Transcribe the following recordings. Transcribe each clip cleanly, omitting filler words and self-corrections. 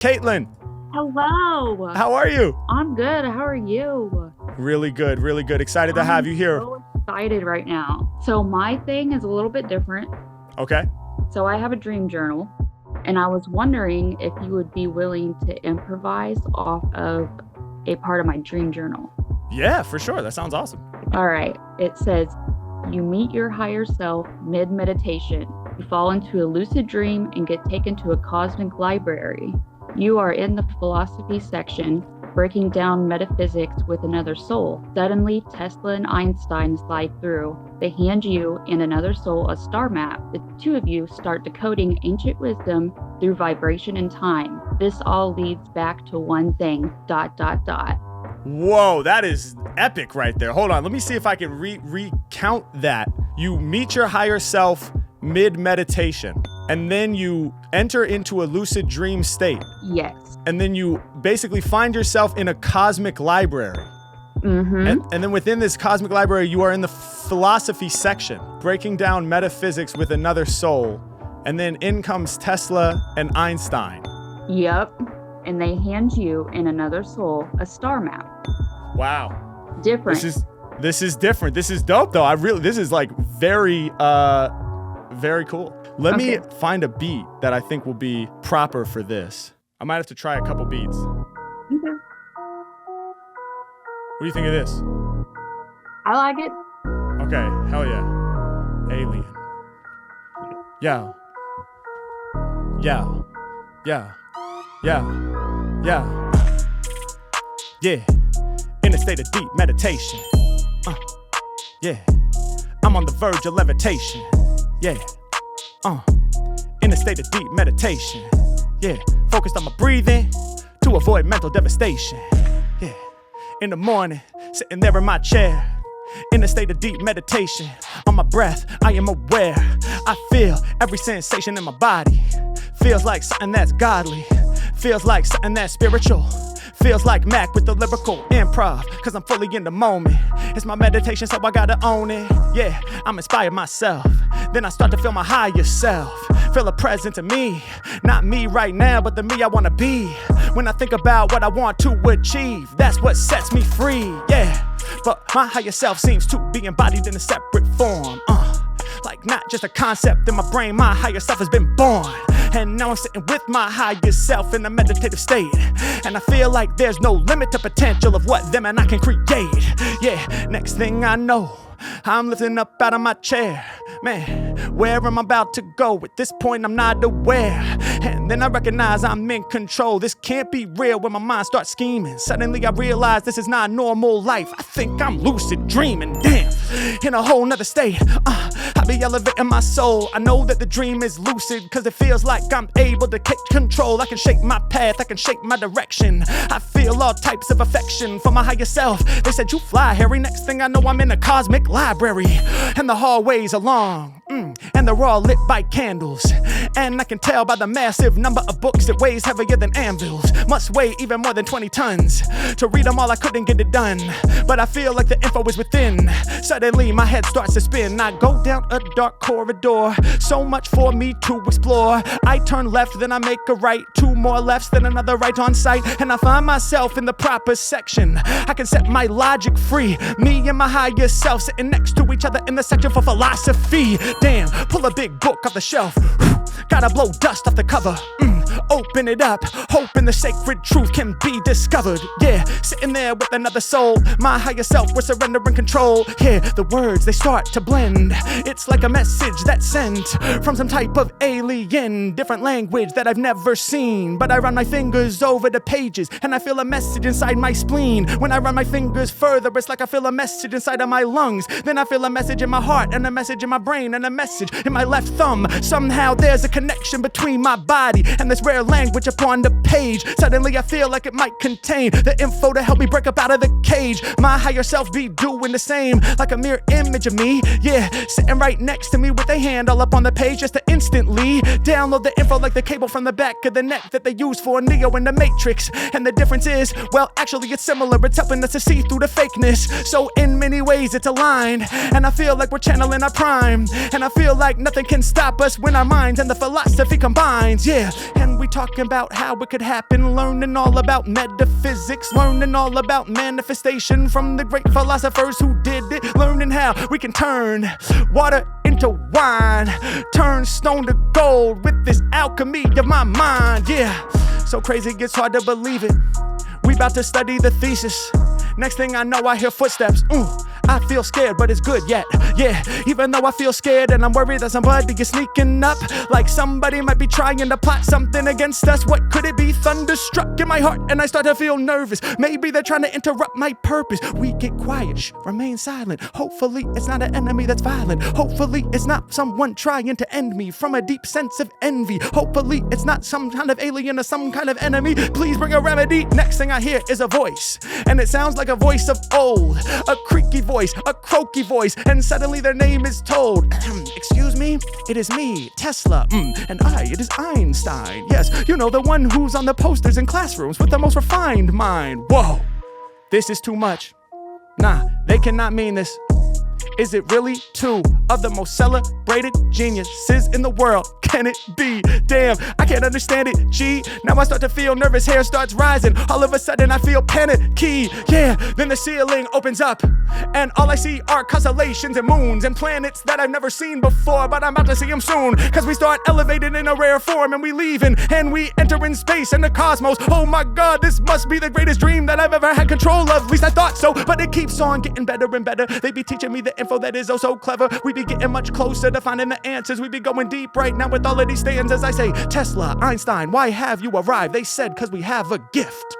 Caitlin, Hello. how are you? I'm good. How are you? Really good, really good. Excited to have you here. I'm so excited right now. So my thing is a little bit different. Okay. So I have a dream journal, and I was wondering if you would be willing to improvise off of a part of my dream journal. Yeah, for sure. That sounds awesome. All right. It says, you meet your higher self mid-meditation. You fall into a lucid dream and get taken to a cosmic library. You are in the philosophy section, breaking down metaphysics with another soul. Suddenly, Tesla and Einstein slide through. They hand you and another soul a star map. The two of you start decoding ancient wisdom through vibration and time. This all leads back to one thing, ... Whoa, that is epic right there. Hold on. Let me see if I can recount that. You meet your higher self mid-meditation, and then you enter into a lucid dream state. Yes. And then you basically find yourself in a cosmic library. Mm-hmm. And then within this cosmic library, you are in the philosophy section, breaking down metaphysics with another soul. And then in comes Tesla and Einstein. Yep. And they hand you and another soul a star map. Wow. Different. This is different. This is dope though. This is like very cool. Let me find a beat that I think will be proper for this. I might have to try a couple beats. Okay. What do you think of this? I like it. Okay, hell yeah. Alien. Yo. Yo. Yo. Yo. Yo. Yeah. In a state of deep meditation. Yeah. I'm on the verge of levitation. Yeah. In a state of deep meditation. Yeah. Focused on my breathing to avoid mental devastation. Yeah. In the morning, sitting there in my chair. In a state of deep meditation. On my breath, I am aware. I feel every sensation in my body. Feels like something that's godly. Feels like something that's spiritual. Feels like Mack with the lyrical improv, cause I'm fully in the moment. It's my meditation, so I gotta own it. Yeah, I'm inspired myself. Then I start to feel my higher self. Feel a presence in me. Not me right now, but the me I wanna be. When I think about what I want to achieve, that's what sets me free, yeah. But my higher self seems to be embodied in a separate form. Like not just a concept in my brain, my higher self has been born. And now I'm sitting with my higher self in a meditative state. And I feel like there's no limit to potential of what them and I can create. Yeah, next thing I know, I'm lifting up out of my chair. Man, where am I about to go? At this point, I'm not aware. And then I recognize I'm in control. This can't be real when my mind starts scheming. Suddenly I realize this is not normal life. I think I'm lucid dreaming, damn, in a whole nother state. I be elevating my soul. I know that the dream is lucid, cause it feels like I'm able to take control. I can shape my path, I can shape my direction. I feel all types of affection for my higher self. They said, you fly, Harry. Next thing I know, I'm in a cosmic library. And the hallways are long, and they're all lit by candles. And I can tell by the massive number of books it weighs heavier than anvils. Must weigh even more than 20 tons. To read them all, I couldn't get it done. But I feel like the info is within. Suddenly, my head starts to spin. I go down a dark corridor. So much for me to explore. I turn left, then I make a right. Two more lefts, then another right on sight. And I find myself in the proper section. I can set my logic free. Me and my higher self sitting next to each other in the section for philosophy. Damn, pull a big book off the shelf. Gotta blow dust off the cover. Open it up, hoping the sacred truth can be discovered. Yeah, sitting there with another soul. My higher self, we're surrendering control. Yeah, the words, they start to blend. It's like a message that's sent from some type of alien, different language that I've never seen. But I run my fingers over the pages, and I feel a message inside my spleen. When I run my fingers further, it's like I feel a message inside of my lungs. Then I feel a message in my heart, and a message in my brain, and a message in my left thumb. Somehow there's a connection between my body and this rare language upon the page. Suddenly I feel like it might contain the info to help me break up out of the cage. My higher self be doing the same, like a mirror image of me. Yeah, sitting right next to me with a hand all up on the page just to instantly download the info like the cable from the back of the neck that they use for Neo in the Matrix. And the difference is, well, actually it's similar. It's helping us to see through the fakeness. So in many ways it's aligned, and I feel like we're channeling our prime. And I feel like nothing can stop us when our minds and the philosophy combines. Yeah, and we talking about how it could happen. Learning all about metaphysics, learning all about manifestation from the great philosophers who did it. Learning how we can turn water into wine, turn stone to gold with this alchemy of my mind. Yeah, so crazy it gets hard to believe it. We about to study the thesis. Next thing I know, I hear footsteps. I feel scared, but it's good yet. Yeah, even though I feel scared and I'm worried that somebody is sneaking up, like somebody might be trying to plot something against us. What could it be? Thunderstruck in my heart and I start to feel nervous. Maybe they're trying to interrupt my purpose. We get quiet, remain silent. Hopefully it's not an enemy that's violent. Hopefully it's not someone trying to end me from a deep sense of envy. Hopefully it's not some kind of alien or some kind of enemy. Please bring a remedy. Next thing I hear is a voice, and it sounds like a voice of old, a creaky voice, a croaky voice, and suddenly their name is told. Excuse me, it is me, Tesla, and it is Einstein. Yes, you know, the one who's on the posters in classrooms with the most refined mind. Whoa, this is too much. Nah, they cannot mean this. Is it really two of the most celebrated geniuses in the world? Can it be? Damn, I can't understand it. Gee, now I start to feel nervous, hair starts rising. All of a sudden I feel panicky. Yeah, then the ceiling opens up and all I see are constellations and moons and planets that I've never seen before, but I'm about to see them soon. Cause we start elevating in a rare form and we leaving and we enter in space and the cosmos. Oh my God, this must be the greatest dream that I've ever had control of. At least I thought so, but it keeps on getting better and better. They be teaching me the info that is oh so clever. We be getting much closer to finding the answers. We be going deep right now with all of these stanzas. I say, Tesla, Einstein, why have you arrived? They said, cause we have a gift.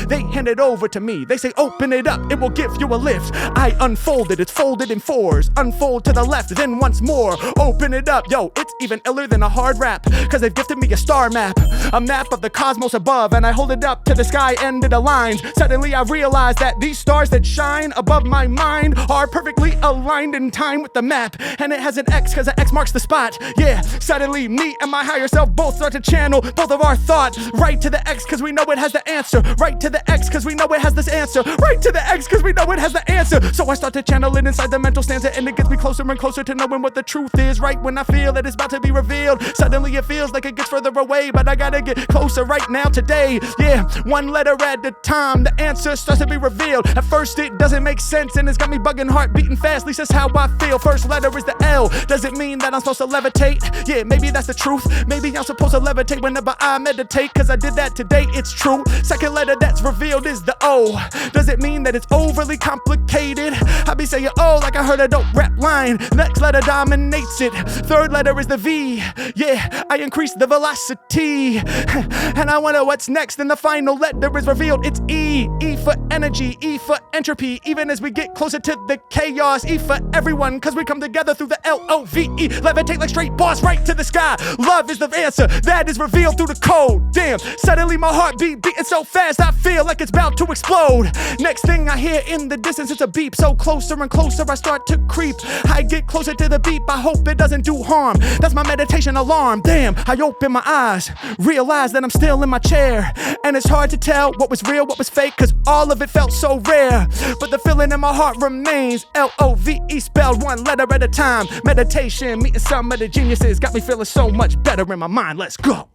They hand it over to me. They say, open it up, it will give you a lift. I unfold it, it's folded in fours. Unfold to the left, then once more. Open it up, yo, it's even iller than a hard rap. Cause they've gifted me a star map. A map of the cosmos above, and I hold it up to the sky and it aligns. Suddenly I realize that these stars that shine above my mind are perfectly aligned in time with the map. And it has an X, cause the X marks the spot. Yeah, suddenly me and my higher self both start to channel both of our thought. Right to the X, cause we know it has the answer. Right to the X, cause we know it has this answer. Right to the X, cause we know it has the answer. So I start to channel it inside the mental stanza, and it gets me closer and closer to knowing what the truth is. Right when I feel that it's about to be revealed, suddenly it feels like it gets further away, but I gotta get closer right now today. Yeah, one letter at a time, the answer starts to be revealed. At first it doesn't make sense, and it's got me bugging, heart beating fast. At least that's how I feel. First letter is the L. Does it mean that I'm supposed to levitate? Yeah, maybe that's the truth. Maybe I'm supposed to levitate whenever I meditate, cause I did that today, it's true. Second letter that's revealed is the O. Does it mean that it's overly complicated? I be saying oh like I heard a dope rap line. Next letter dominates it. Third letter is the V. Yeah, I increase the velocity. And I wonder what's next, and the final letter is revealed. It's E. E for energy, E for entropy. Even as we get closer to the chaos, E for everyone, cause we come together through the L-O-V-E. Levitate like straight bars right to the sky. Love is the answer that is revealed through the code. Damn, suddenly my heartbeat beating so fast I feel like it's about to explode. Next thing I hear in the distance, it's a beep. So closer and closer I start to creep. I get closer to the beep, I hope it doesn't do harm. That's my meditation alarm. Damn, I open my eyes, realize that I'm still in my chair, and it's hard to tell what was real, what was fake, cause all of it felt so rare. But the feeling in my heart remains. L-O-V-E spelled one letter at a time. Meditation, meeting some of the geniuses, got me feeling so much better in my mind. Let's go.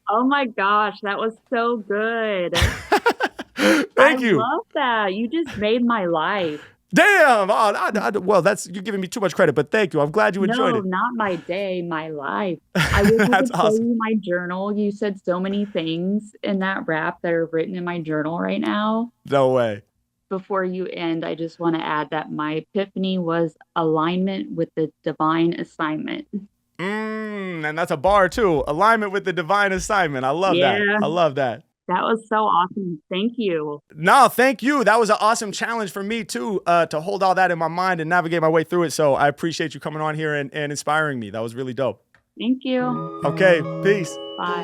Oh my gosh, that was so good. Thank you. I love that. You just made my life. Damn. Oh, well, you're giving me too much credit, but thank you. I'm glad you enjoyed it. No, not my day, my life. I wish I That's could show awesome. you my journal. You said so many things in that rap that are written in my journal right now. No way. Before you end, I just want to add that my epiphany was alignment with the divine assignment. And that's a bar too. Alignment with the divine assignment. I love that. I love that. That was so awesome. Thank you. No, thank you. That was an awesome challenge for me too, to hold all that in my mind and navigate my way through it. So I appreciate you coming on here and inspiring me. That was really dope. Thank you. Okay, peace. Bye.